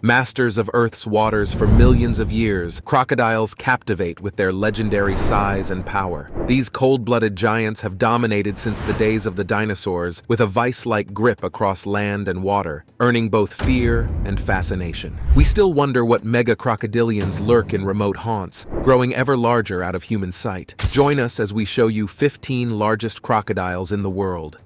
Masters of Earth's waters for millions of years, crocodiles captivate with their legendary size and power. These cold-blooded giants have dominated since the days of the dinosaurs, with a vice-like grip across land and water, earning both fear and fascination. We still wonder what mega crocodilians lurk in remote haunts, growing ever larger out of human sight. Join us as we show you 15 largest crocodiles in the world.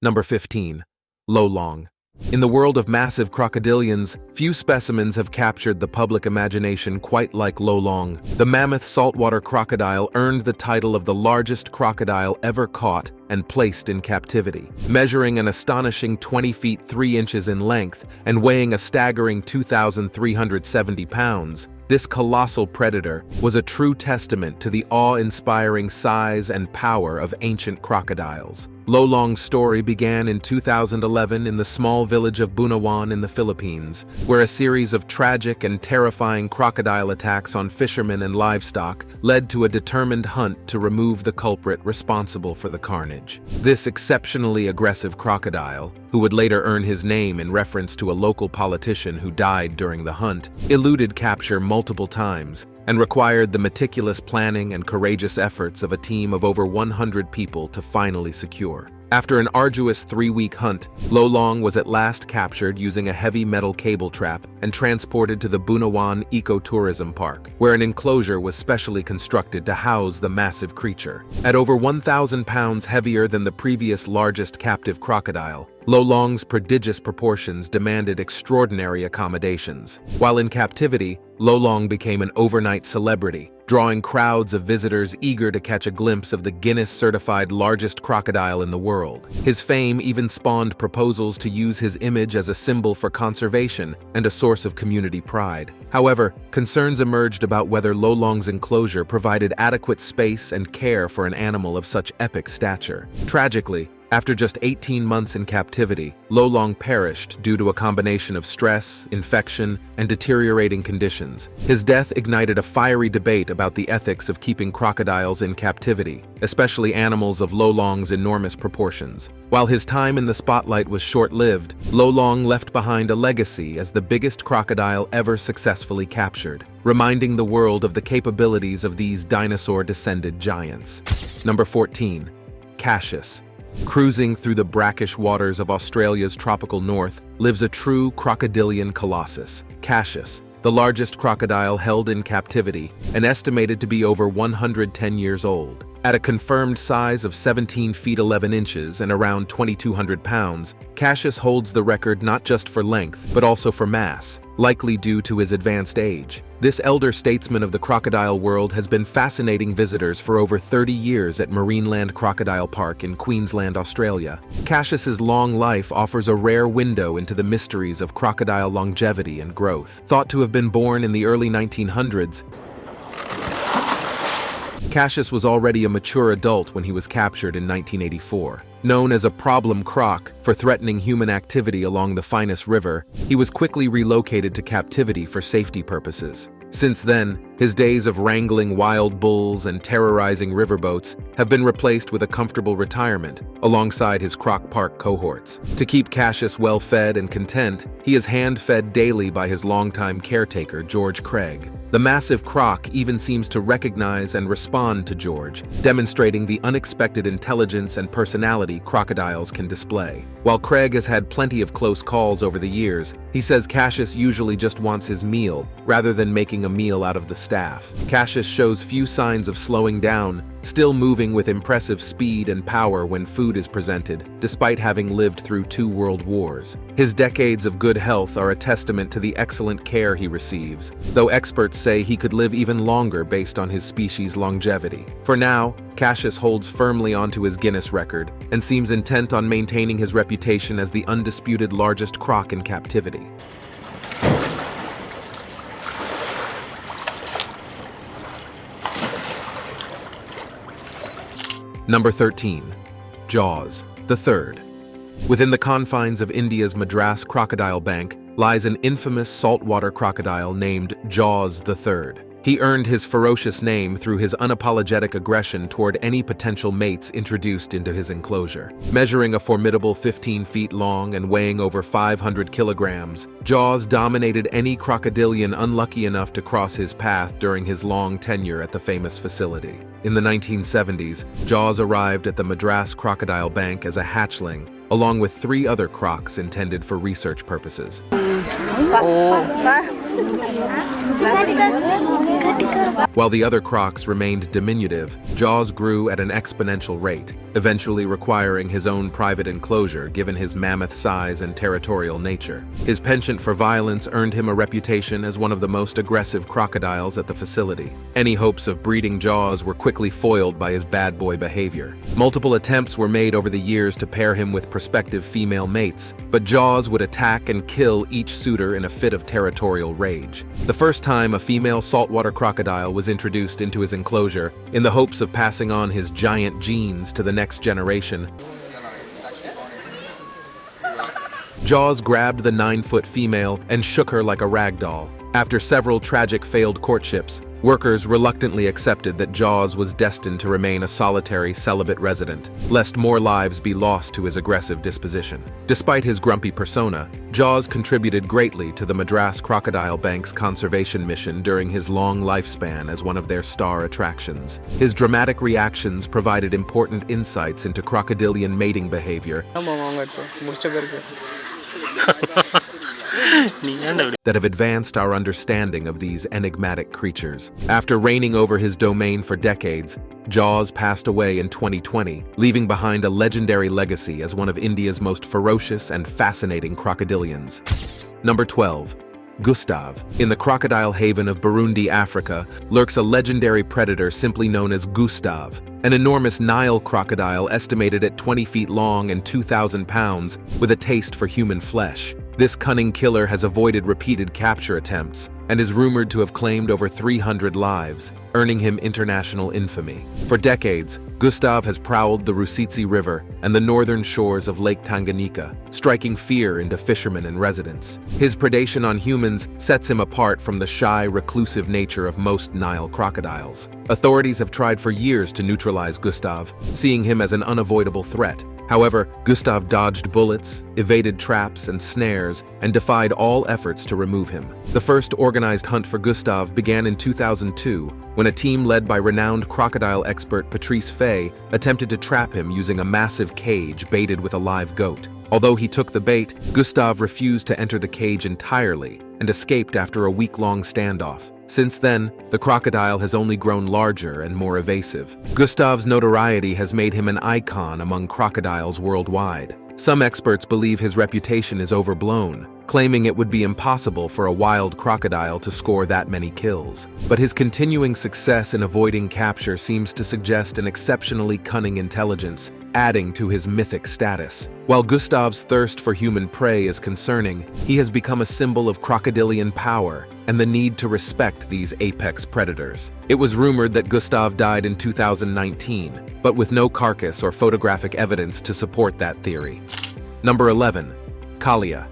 Number 15. Llong. In the world of massive crocodilians, few specimens have captured the public imagination quite like Llong. The mammoth saltwater crocodile earned the title of the largest crocodile ever caught and placed in captivity. Measuring an astonishing 20 feet 3 inches in length and weighing a staggering 2,370 pounds, this colossal predator was a true testament to the awe-inspiring size and power of ancient crocodiles. Llong's story began in 2011 in the small village of Bunawan in the Philippines, where a series of tragic and terrifying crocodile attacks on fishermen and livestock led to a determined hunt to remove the culprit responsible for the carnage. This exceptionally aggressive crocodile, who would later earn his name in reference to a local politician who died during the hunt, eluded capture multiple times and required the meticulous planning and courageous efforts of a team of over 100 people to finally secure. After an arduous 3-week hunt, Llong was at last captured using a heavy metal cable trap and transported to the Bunawan Ecotourism Park, where an enclosure was specially constructed to house the massive creature. At over 1,000 pounds heavier than the previous largest captive crocodile, Llong's prodigious proportions demanded extraordinary accommodations. While in captivity, Llong became an overnight celebrity, drawing crowds of visitors eager to catch a glimpse of the Guinness-certified largest crocodile in the world. His fame even spawned proposals to use his image as a symbol for conservation and a source of community pride. However, concerns emerged about whether Llong's enclosure provided adequate space and care for an animal of such epic stature. Tragically, after just 18 months in captivity, Llong perished due to a combination of stress, infection, and deteriorating conditions. His death ignited a fiery debate about the ethics of keeping crocodiles in captivity, especially animals of Llong's enormous proportions. While his time in the spotlight was short-lived, Llong left behind a legacy as the biggest crocodile ever successfully captured, reminding the world of the capabilities of these dinosaur-descended giants. Number 14. Cassius. Cruising through the brackish waters of Australia's tropical north lives a true crocodilian colossus, Cassius, the largest crocodile held in captivity and estimated to be over 110 years old. At a confirmed size of 17 feet 11 inches and around 2,200 pounds, Cassius holds the record not just for length, but also for mass, likely due to his advanced age. This elder statesman of the crocodile world has been fascinating visitors for over 30 years at Marineland Crocodile Park in Queensland, Australia. Cassius's long life offers a rare window into the mysteries of crocodile longevity and growth. Thought to have been born in the early 1900s, Cassius was already a mature adult when he was captured in 1984. Known as a problem croc for threatening human activity along the Finest River, he was quickly relocated to captivity for safety purposes. Since then, his days of wrangling wild bulls and terrorizing riverboats have been replaced with a comfortable retirement alongside his Croc Park cohorts. To keep Cassius well-fed and content, he is hand-fed daily by his longtime caretaker, George Craig. The massive croc even seems to recognize and respond to George, demonstrating the unexpected intelligence and personality crocodiles can display. While Craig has had plenty of close calls over the years, he says Cassius usually just wants his meal, rather than making a meal out of the staff. Cassius shows few signs of slowing down, still moving with impressive speed and power when food is presented, despite having lived through 2 world wars. His decades of good health are a testament to the excellent care he receives, though experts say he could live even longer based on his species' longevity. For now, Cassius holds firmly onto his Guinness record and seems intent on maintaining his reputation as the undisputed largest croc in captivity. Number 13. Jaws, the third. Within the confines of India's Madras Crocodile Bank lies an infamous saltwater crocodile named Jaws the Third. He earned his ferocious name through his unapologetic aggression toward any potential mates introduced into his enclosure. Measuring a formidable 15 feet long and weighing over 500 kilograms, Jaws dominated any crocodilian unlucky enough to cross his path during his long tenure at the famous facility. In the 1970s, Jaws arrived at the Matara Crocodile Bank as a hatchling, along with 3 other crocs intended for research purposes. While the other crocs remained diminutive, Jaws grew at an exponential rate, eventually requiring his own private enclosure given his mammoth size and territorial nature. His penchant for violence earned him a reputation as one of the most aggressive crocodiles at the facility. Any hopes of breeding Jaws were quickly foiled by his bad boy behavior. Multiple attempts were made over the years to pair him with prospective female mates, but Jaws would attack and kill each suitor in a fit of territorial rage. The first time a female saltwater crocodile was introduced into his enclosure, in the hopes of passing on his giant genes to the next generation, Jaws grabbed the 9-foot female and shook her like a rag doll. After several tragic failed courtships, workers reluctantly accepted that Jaws was destined to remain a solitary, celibate resident, lest more lives be lost to his aggressive disposition. Despite his grumpy persona, Jaws contributed greatly to the Matara Crocodile Bank's conservation mission during his long lifespan as one of their star attractions. His dramatic reactions provided important insights into crocodilian mating behavior that have advanced our understanding of these enigmatic creatures. After reigning over his domain for decades, Jaws passed away in 2020, leaving behind a legendary legacy as one of India's most ferocious and fascinating crocodilians. Number 12. Gustav. In the crocodile haven of Burundi, Africa, lurks a legendary predator simply known as Gustav, an enormous Nile crocodile estimated at 20 feet long and 2,000 pounds, with a taste for human flesh. This cunning killer has avoided repeated capture attempts and is rumored to have claimed over 300 lives, earning him international infamy. For decades, Gustav has prowled the Rusizi River and the northern shores of Lake Tanganyika, striking fear into fishermen and residents. His predation on humans sets him apart from the shy, reclusive nature of most Nile crocodiles. Authorities have tried for years to neutralize Gustav, seeing him as an unavoidable threat. However, Gustav dodged bullets, evaded traps and snares, and defied all efforts to remove him. The first organized hunt for Gustav began in 2002, when a team led by renowned crocodile expert Patrice Fay attempted to trap him using a massive cage baited with a live goat. Although he took the bait, Gustav refused to enter the cage entirely and escaped after a week-long standoff. Since then, the crocodile has only grown larger and more evasive. Gustav's notoriety has made him an icon among crocodiles worldwide. Some experts believe his reputation is overblown, claiming it would be impossible for a wild crocodile to score that many kills. But his continuing success in avoiding capture seems to suggest an exceptionally cunning intelligence, adding to his mythic status. While Gustav's thirst for human prey is concerning, he has become a symbol of crocodilian power and the need to respect these apex predators. It was rumored that Gustav died in 2019, but with no carcass or photographic evidence to support that theory. Number 11. Kalia.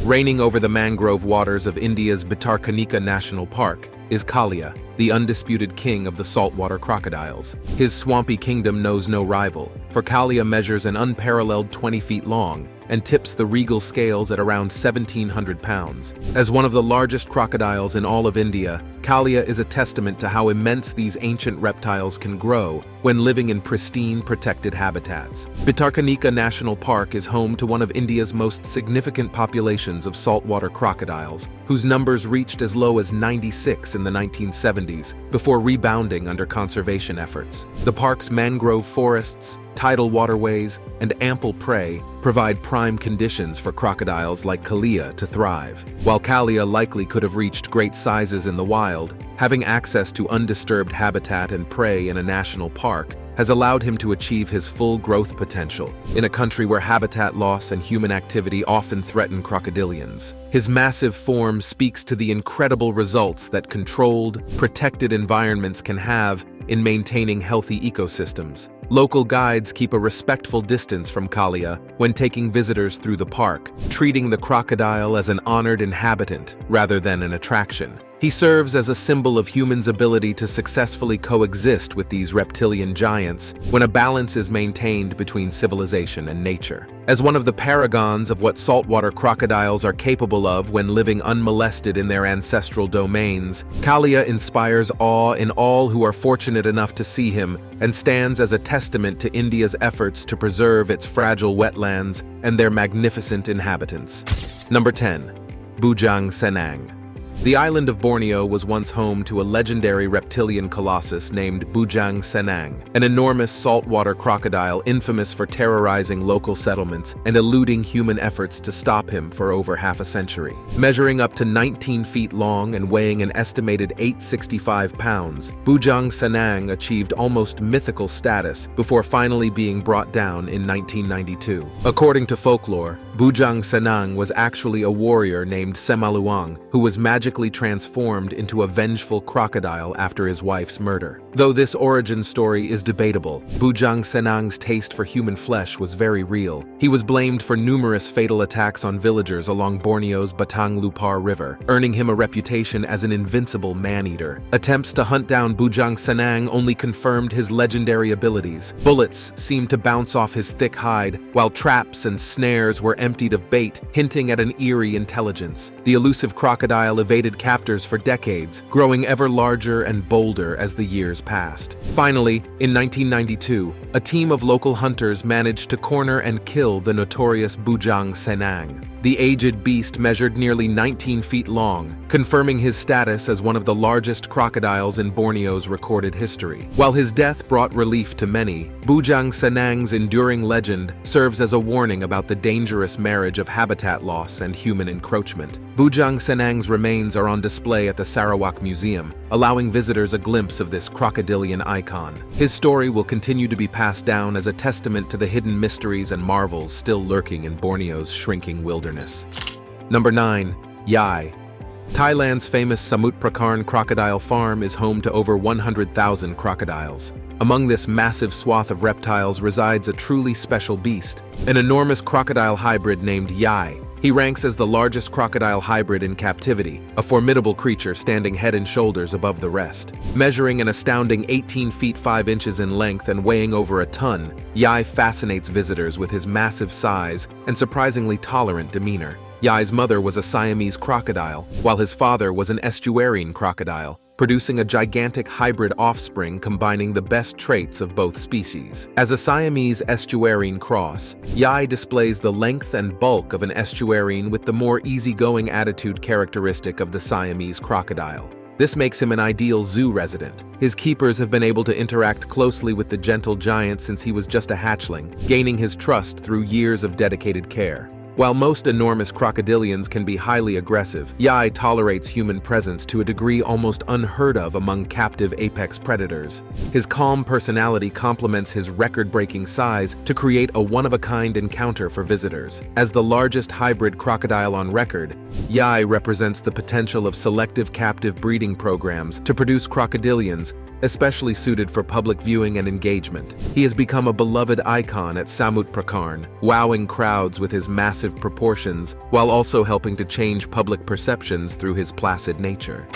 Reigning over the mangrove waters of India's Bhitarkanika National Park is Kalia, the undisputed king of the saltwater crocodiles. His swampy kingdom knows no rival, for Kalia measures an unparalleled 20 feet long and tips the regal scales at around 1,700 pounds. As one of the largest crocodiles in all of India, Kalia is a testament to how immense these ancient reptiles can grow when living in pristine, protected habitats. Bhitarkanika National Park is home to one of India's most significant populations of saltwater crocodiles, whose numbers reached as low as 96 in the 1970s, before rebounding under conservation efforts. The park's mangrove forests, tidal waterways, and ample prey provide prime conditions for crocodiles like Kalia to thrive. While Kalia likely could have reached great sizes in the wild, having access to undisturbed habitat and prey in a national park has allowed him to achieve his full growth potential in a country where habitat loss and human activity often threaten crocodilians. His massive form speaks to the incredible results that controlled, protected environments can have in maintaining healthy ecosystems. Local guides keep a respectful distance from Kalia when taking visitors through the park, treating the crocodile as an honored inhabitant rather than an attraction. He serves as a symbol of humans' ability to successfully coexist with these reptilian giants when a balance is maintained between civilization and nature. As one of the paragons of what saltwater crocodiles are capable of when living unmolested in their ancestral domains, Kalia inspires awe in all who are fortunate enough to see him and stands as a testament to India's efforts to preserve its fragile wetlands and their magnificent inhabitants. Number 10. Bujang Senang. The island of Borneo was once home to a legendary reptilian colossus named Bujang Senang, an enormous saltwater crocodile infamous for terrorizing local settlements and eluding human efforts to stop him for over half a century. Measuring up to 19 feet long and weighing an estimated 865 pounds, Bujang Senang achieved almost mythical status before finally being brought down in 1992. According to folklore, Bujang Senang was actually a warrior named Semaluang who was magically transformed into a vengeful crocodile after his wife's murder. Though this origin story is debatable, Bujang Senang's taste for human flesh was very real. He was blamed for numerous fatal attacks on villagers along Borneo's Batang Lupar River, earning him a reputation as an invincible man-eater. Attempts to hunt down Bujang Senang only confirmed his legendary abilities. Bullets seemed to bounce off his thick hide, while traps and snares were emptied of bait, hinting at an eerie intelligence. The elusive crocodile evaded captors for decades, growing ever larger and bolder as the years passed. Finally, in 1992, a team of local hunters managed to corner and kill the notorious Bujang Senang. The aged beast measured nearly 19 feet long, confirming his status as one of the largest crocodiles in Borneo's recorded history. While his death brought relief to many, Bujang Senang's enduring legend serves as a warning about the dangerous marriage of habitat loss and human encroachment. Bujang Senang's remains are on display at the Sarawak Museum, allowing visitors a glimpse of this crocodilian icon. His story will continue to be passed down as a testament to the hidden mysteries and marvels still lurking in Borneo's shrinking wilderness. Number 9. Yai. Thailand's famous Samut Prakarn crocodile farm is home to over 100,000 crocodiles. Among this massive swath of reptiles resides a truly special beast, an enormous crocodile hybrid named Yai. He ranks as the largest crocodile hybrid in captivity, a formidable creature standing head and shoulders above the rest. Measuring an astounding 18 feet 5 inches in length and weighing over a ton, Yai fascinates visitors with his massive size and surprisingly tolerant demeanor. Yai's mother was a Siamese crocodile, while his father was an estuarine crocodile, producing a gigantic hybrid offspring combining the best traits of both species. As a Siamese estuarine cross, Yai displays the length and bulk of an estuarine with the more easygoing attitude characteristic of the Siamese crocodile. This makes him an ideal zoo resident. His keepers have been able to interact closely with the gentle giant since he was just a hatchling, gaining his trust through years of dedicated care. While most enormous crocodilians can be highly aggressive, Yai tolerates human presence to a degree almost unheard of among captive apex predators. His calm personality complements his record-breaking size to create a one-of-a-kind encounter for visitors. As the largest hybrid crocodile on record, Yai represents the potential of selective captive breeding programs to produce crocodilians, especially suited for public viewing and engagement. He has become a beloved icon at Samut Prakarn, wowing crowds with his massive proportions, while also helping to change public perceptions through his placid nature.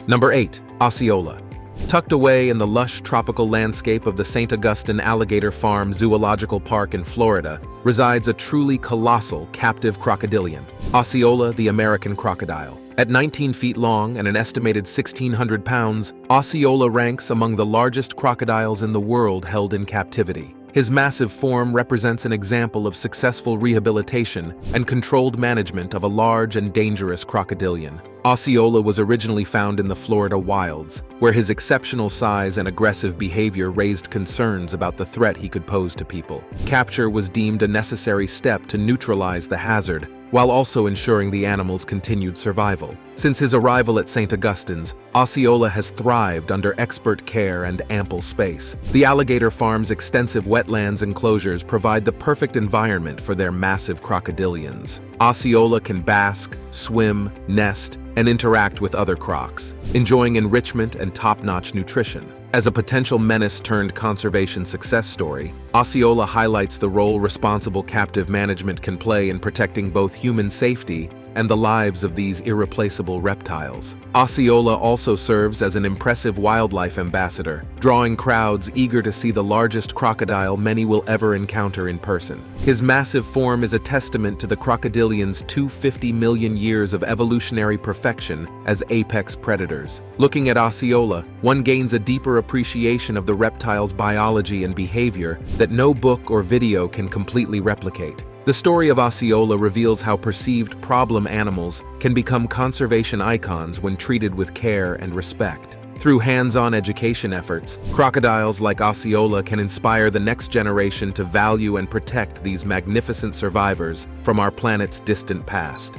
Number 8. Osceola. Tucked away in the lush tropical landscape of the St. Augustine Alligator Farm Zoological Park in Florida resides a truly colossal captive crocodilian, Osceola the American crocodile. At 19 feet long and an estimated 1,600 pounds, Osceola ranks among the largest crocodiles in the world held in captivity. His massive form represents an example of successful rehabilitation and controlled management of a large and dangerous crocodilian. Osceola was originally found in the Florida wilds, where his exceptional size and aggressive behavior raised concerns about the threat he could pose to people. Capture was deemed a necessary step to neutralize the hazard, while also ensuring the animal's continued survival. Since his arrival at St. Augustine's, Osceola has thrived under expert care and ample space. The alligator farm's extensive wetlands enclosures provide the perfect environment for their massive crocodilians. Osceola can bask, swim, nest, and interact with other crocs, enjoying enrichment and top-notch nutrition. As a potential menace-turned-conservation success story, Osceola highlights the role responsible captive management can play in protecting both human safety and the lives of these irreplaceable reptiles. Osceola also serves as an impressive wildlife ambassador, drawing crowds eager to see the largest crocodile many will ever encounter in person. His massive form is a testament to the crocodilians' 250 million years of evolutionary perfection as apex predators. Looking at Osceola, one gains a deeper appreciation of the reptile's biology and behavior that no book or video can completely replicate. The story of Osceola reveals how perceived problem animals can become conservation icons when treated with care and respect. Through hands-on education efforts, crocodiles like Osceola can inspire the next generation to value and protect these magnificent survivors from our planet's distant past.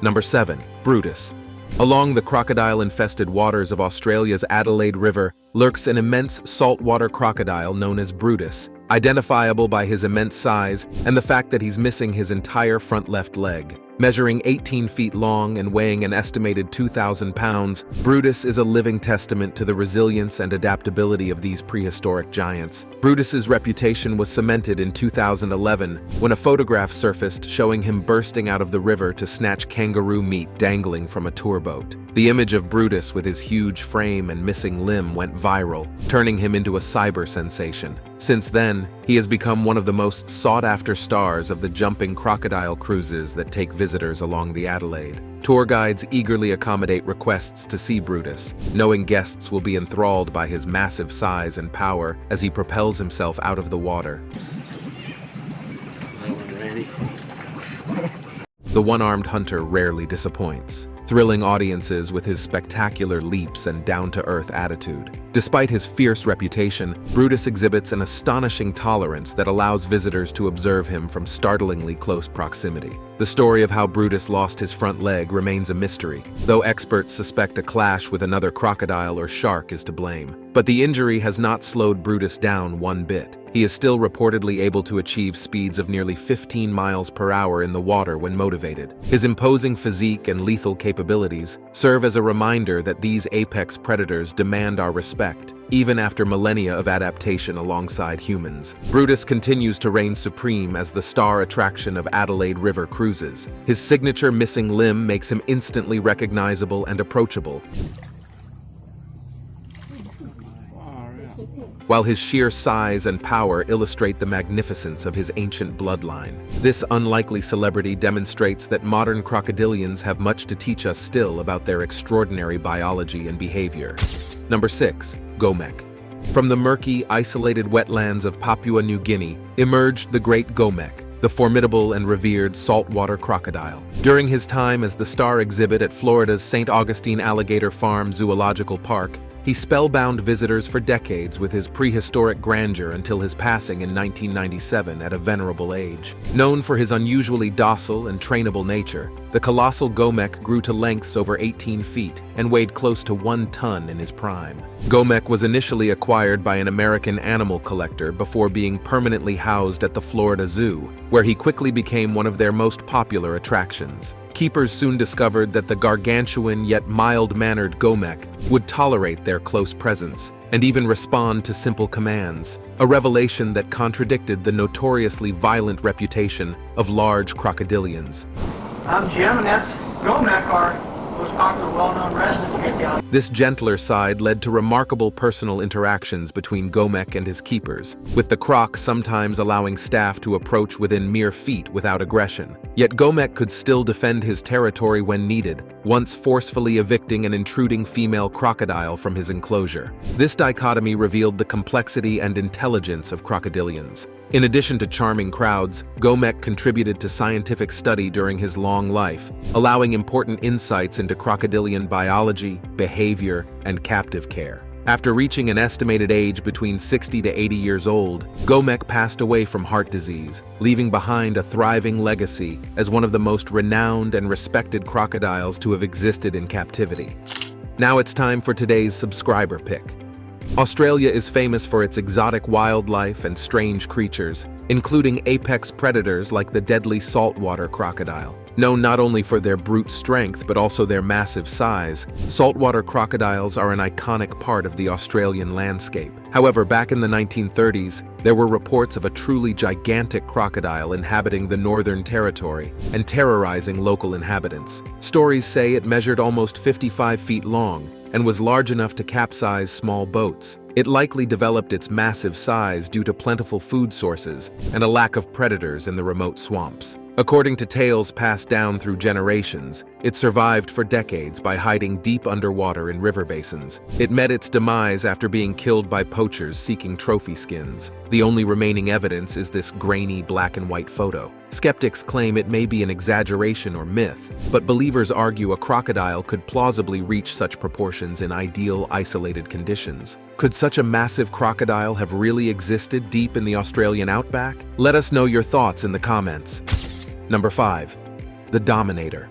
Number 7. Brutus. Along the crocodile-infested waters of Australia's Adelaide River lurks an immense saltwater crocodile known as Brutus, identifiable by his immense size and the fact that he's missing his entire front left leg. Measuring 18 feet long and weighing an estimated 2,000 pounds, Brutus is a living testament to the resilience and adaptability of these prehistoric giants. Brutus's reputation was cemented in 2011 when a photograph surfaced showing him bursting out of the river to snatch kangaroo meat dangling from a tour boat. The image of Brutus with his huge frame and missing limb went viral, turning him into a cyber sensation. Since then, he has become one of the most sought-after stars of the jumping crocodile cruises that take visitors along the Adelaide. Tour guides eagerly accommodate requests to see Brutus, knowing guests will be enthralled by his massive size and power as he propels himself out of the water. The one-armed hunter rarely disappoints, thrilling audiences with his spectacular leaps and down-to-earth attitude. Despite his fierce reputation, Brutus exhibits an astonishing tolerance that allows visitors to observe him from startlingly close proximity. The story of how Brutus lost his front leg remains a mystery, though experts suspect a clash with another crocodile or shark is to blame. But the injury has not slowed Brutus down one bit. He is still reportedly able to achieve speeds of nearly 15 miles per hour in the water when motivated. His imposing physique and lethal capabilities serve as a reminder that these apex predators demand our respect, even after millennia of adaptation alongside humans. Brutus continues to reign supreme as the star attraction of Adelaide River cruises. His signature missing limb makes him instantly recognizable and approachable, while his sheer size and power illustrate the magnificence of his ancient bloodline. This unlikely celebrity demonstrates that modern crocodilians have much to teach us still about their extraordinary biology and behavior. Number 6. Gome. From the murky, isolated wetlands of Papua New Guinea emerged the great Gome, the formidable and revered saltwater crocodile. During his time as the star exhibit at Florida's St. Augustine Alligator Farm Zoological Park, he spellbound visitors for decades with his prehistoric grandeur until his passing in 1997 at a venerable age. Known for his unusually docile and trainable nature, the colossal Gome grew to lengths over 18 feet and weighed close to 1 ton in his prime. Gome was initially acquired by an American animal collector before being permanently housed at the Florida Zoo, where he quickly became one of their most popular attractions. Keepers soon discovered that the gargantuan yet mild-mannered Gome would tolerate their close presence and even respond to simple commands, a revelation that contradicted the notoriously violent reputation of large crocodilians. I'm Jim, and that's Gome, our most popular, well-known resident to get down. This gentler side led to remarkable personal interactions between Gome and his keepers, with the croc sometimes allowing staff to approach within mere feet without aggression. Yet Gome could still defend his territory when needed, once forcefully evicting an intruding female crocodile from his enclosure. This dichotomy revealed the complexity and intelligence of crocodilians. In addition to charming crowds, Gome contributed to scientific study during his long life, allowing important insights into crocodilian biology, behavior, and captive care. After reaching an estimated age between 60 to 80 years old, Gome passed away from heart disease, leaving behind a thriving legacy as one of the most renowned and respected crocodiles to have existed in captivity. Now it's time for today's subscriber pick. Australia is famous for its exotic wildlife and strange creatures, including apex predators like the deadly saltwater crocodile. Known not only for their brute strength but also their massive size, saltwater crocodiles are an iconic part of the Australian landscape. However, back in the 1930s, there were reports of a truly gigantic crocodile inhabiting the Northern Territory and terrorizing local inhabitants. Stories say it measured almost 55 feet long and was large enough to capsize small boats. It likely developed its massive size due to plentiful food sources and a lack of predators in the remote swamps. According to tales passed down through generations, it survived for decades by hiding deep underwater in river basins. It met its demise after being killed by poachers seeking trophy skins. The only remaining evidence is this grainy black and white photo. Skeptics claim it may be an exaggeration or myth, but believers argue a crocodile could plausibly reach such proportions in ideal, isolated conditions. Could such a massive crocodile have really existed deep in the Australian outback? Let us know your thoughts in the comments. Number 5. The Dominator.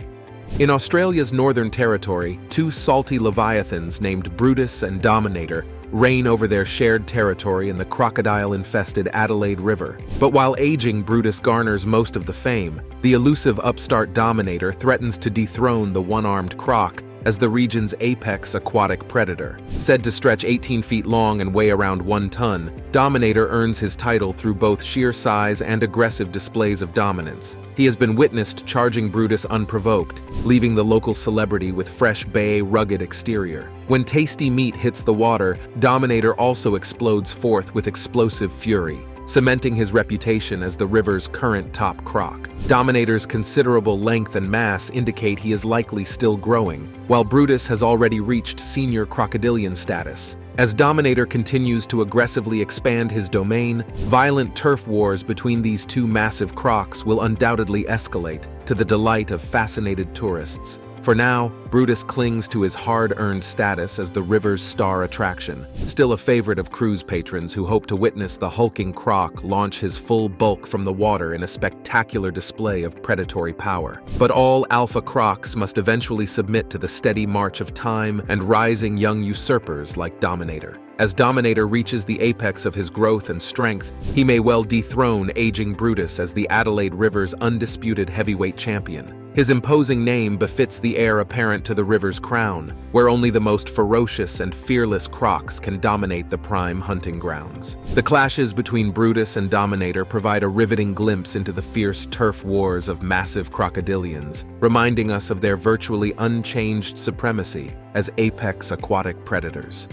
In Australia's Northern Territory, two salty leviathans named Brutus and Dominator reign over their shared territory in the crocodile-infested Adelaide River. But while aging Brutus garners most of the fame, the elusive upstart Dominator threatens to dethrone the one-armed croc as the region's apex aquatic predator. Said to stretch 18 feet long and weigh around 1 ton, Dominator earns his title through both sheer size and aggressive displays of dominance. He has been witnessed charging Brutus unprovoked, leaving the local celebrity with fresh bay, rugged exterior. When tasty meat hits the water, Dominator also explodes forth with explosive fury, cementing his reputation as the river's current top croc. Dominator's considerable length and mass indicate he is likely still growing, while Brutus has already reached senior crocodilian status. As Dominator continues to aggressively expand his domain, violent turf wars between these two massive crocs will undoubtedly escalate, to the delight of fascinated tourists. For now, Brutus clings to his hard-earned status as the river's star attraction, still a favorite of cruise patrons who hope to witness the hulking croc launch his full bulk from the water in a spectacular display of predatory power. But all alpha crocs must eventually submit to the steady march of time and rising young usurpers like Dominator. As Dominator reaches the apex of his growth and strength, he may well dethrone aging Brutus as the Adelaide River's undisputed heavyweight champion. His imposing name befits the heir apparent to the river's crown, where only the most ferocious and fearless crocs can dominate the prime hunting grounds. The clashes between Brutus and Dominator provide a riveting glimpse into the fierce turf wars of massive crocodilians, reminding us of their virtually unchanged supremacy as apex aquatic predators.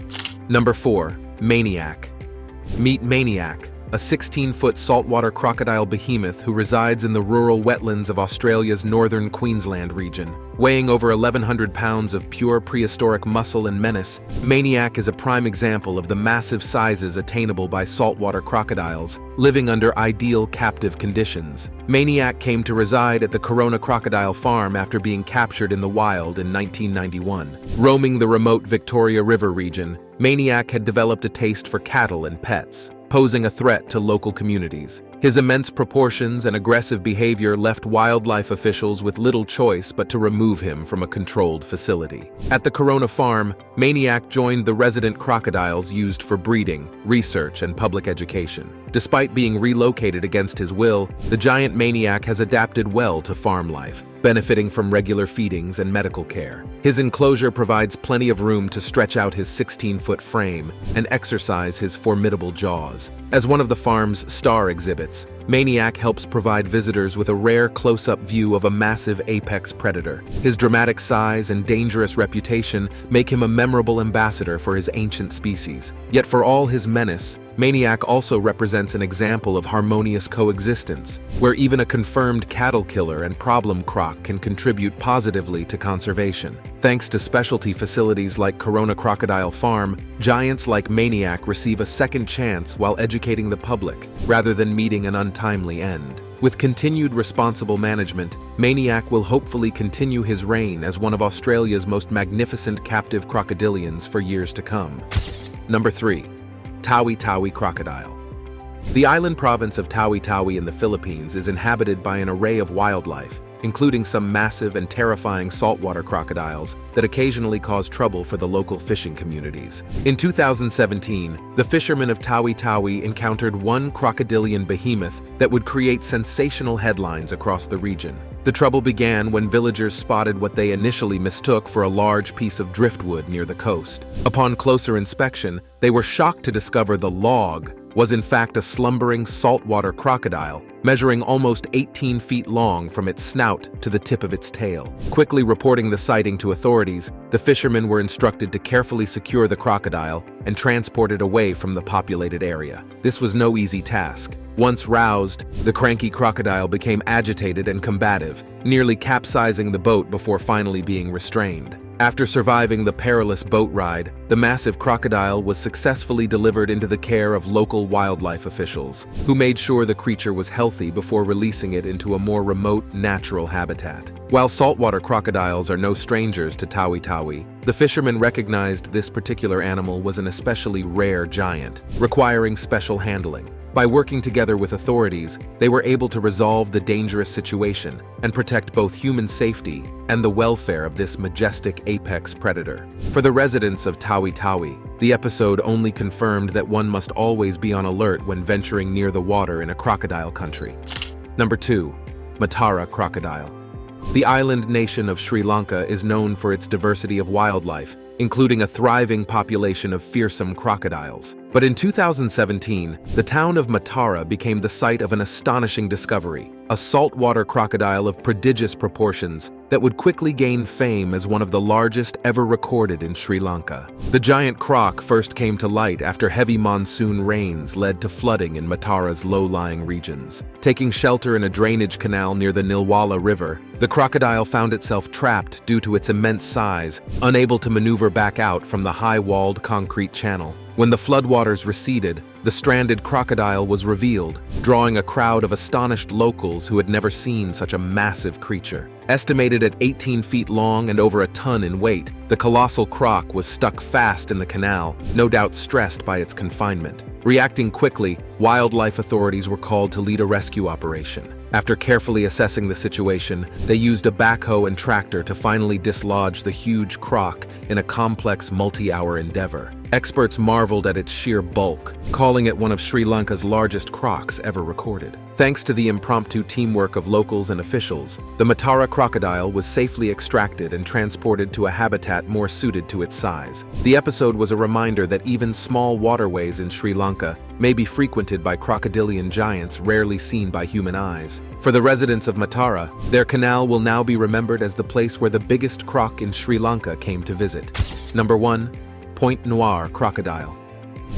Number 4. Maniac. Meet Maniac, a 16-foot saltwater crocodile behemoth who resides in the rural wetlands of Australia's northern Queensland region. Weighing over 1,100 pounds of pure prehistoric muscle and menace, Maniac is a prime example of the massive sizes attainable by saltwater crocodiles, living under ideal captive conditions. Maniac came to reside at the Crocodile farm after being captured in the wild in 1991. Roaming the remote Victoria River region, Maniac had developed a taste for cattle and pets, posing a threat to local communities. His immense proportions and aggressive behavior left wildlife officials with little choice but to remove him from a controlled facility. At the Corona farm, Maniac joined the resident crocodiles used for breeding, research, and public education. Despite being relocated against his will, the giant Maniac has adapted well to farm life, benefiting from regular feedings and medical care. His enclosure provides plenty of room to stretch out his 16-foot frame and exercise his formidable jaws. As one of the farm's star exhibits, Maniac helps provide visitors with a rare close-up view of a massive apex predator. His dramatic size and dangerous reputation make him a memorable ambassador for his ancient species. Yet for all his menace, Maniac also represents an example of harmonious coexistence, where even a confirmed cattle killer and problem croc can contribute positively to conservation. Thanks to specialty facilities like Crocodile Farm, giants like Maniac receive a second chance while educating the public, rather than meeting an untimely end. With continued responsible management, Maniac will hopefully continue his reign as one of Australia's most magnificent captive crocodilians for years to come. Number 3. Tawi Crocodile. The island province of Tawi in the Philippines is inhabited by an array of wildlife, including some massive and terrifying saltwater crocodiles that occasionally cause trouble for the local fishing communities. In 2017, the fishermen of Tawi encountered one crocodilian behemoth that would create sensational headlines across the region. The trouble began when villagers spotted what they initially mistook for a large piece of driftwood near the coast. Upon closer inspection, they were shocked to discover the log was in fact a slumbering saltwater crocodile, measuring almost 18 feet long from its snout to the tip of its tail. Quickly reporting the sighting to authorities, the fishermen were instructed to carefully secure the crocodile and transport it away from the populated area. This was no easy task. Once roused, the cranky crocodile became agitated and combative, nearly capsizing the boat before finally being restrained. After surviving the perilous boat ride, the massive crocodile was successfully delivered into the care of local wildlife officials, who made sure the creature was healthy before releasing it into a more remote, natural habitat. While saltwater crocodiles are no strangers to Tawi, the fishermen recognized this particular animal was an especially rare giant, requiring special handling. By working together with authorities, they were able to resolve the dangerous situation and protect both human safety and the welfare of this majestic apex predator. For the residents of Tawi, the episode only confirmed that one must always be on alert when venturing near the water in a crocodile country. Number 2. Matara Crocodile. The island nation of Sri Lanka is known for its diversity of wildlife, including a thriving population of fearsome crocodiles. But in 2017, the town of Matara became the site of an astonishing discovery, a saltwater crocodile of prodigious proportions that would quickly gain fame as one of the largest ever recorded in Sri Lanka. The giant croc first came to light after heavy monsoon rains led to flooding in Matara's low-lying regions. Taking shelter in a drainage canal near the Nilwala River, the crocodile found itself trapped due to its immense size, unable to maneuver back out from the high-walled concrete channel. When the floodwaters receded, the stranded crocodile was revealed, drawing a crowd of astonished locals who had never seen such a massive creature. Estimated at 18 feet long and over a ton in weight, the colossal croc was stuck fast in the canal, no doubt stressed by its confinement. Reacting quickly, wildlife authorities were called to lead a rescue operation. After carefully assessing the situation, they used a backhoe and tractor to finally dislodge the huge croc in a complex multi-hour endeavor. Experts marveled at its sheer bulk, calling it one of Sri Lanka's largest crocs ever recorded. Thanks to the impromptu teamwork of locals and officials, the Matara crocodile was safely extracted and transported to a habitat more suited to its size. The episode was a reminder that even small waterways in Sri Lanka may be frequented by crocodilian giants rarely seen by human eyes. For the residents of Matara, their canal will now be remembered as the place where the biggest croc in Sri Lanka came to visit. Number 1. Noir crocodile.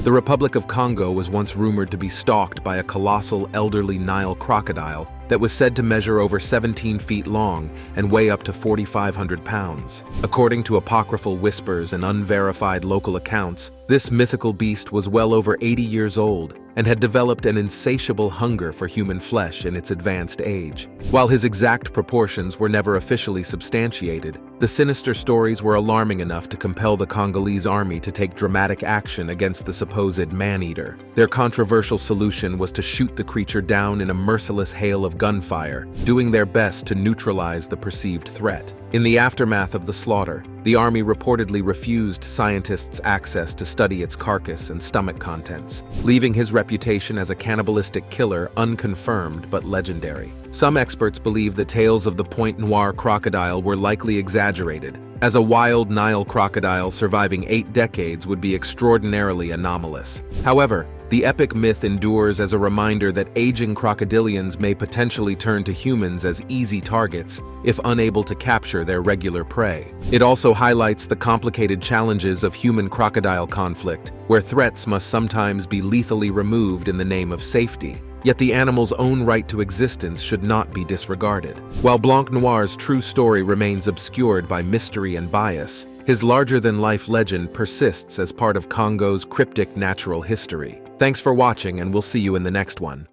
The Republic of Congo was once rumored to be stalked by a colossal elderly Nile crocodile that was said to measure over 17 feet long and weigh up to 4,500 pounds. According to apocryphal whispers and unverified local accounts, this mythical beast was well over 80 years old and had developed an insatiable hunger for human flesh in its advanced age. While his exact proportions were never officially substantiated, the sinister stories were alarming enough to compel the Congolese army to take dramatic action against the supposed man-eater. Their controversial solution was to shoot the creature down in a merciless hail of gunfire, doing their best to neutralize the perceived threat. In the aftermath of the slaughter, the army reportedly refused scientists access to study its carcass and stomach contents, leaving his reputation as a cannibalistic killer unconfirmed but legendary. Some experts believe the tales of the Noir crocodile were likely exaggerated, as a wild Nile crocodile surviving 8 decades would be extraordinarily anomalous. However, the epic myth endures as a reminder that aging crocodilians may potentially turn to humans as easy targets if unable to capture their regular prey. It also highlights the complicated challenges of human-crocodile conflict, where threats must sometimes be lethally removed in the name of safety. Yet the animal's own right to existence should not be disregarded. While Blanc Noir's true story remains obscured by mystery and bias, his larger-than-life legend persists as part of Congo's cryptic natural history. Thanks for watching, and we'll see you in the next one.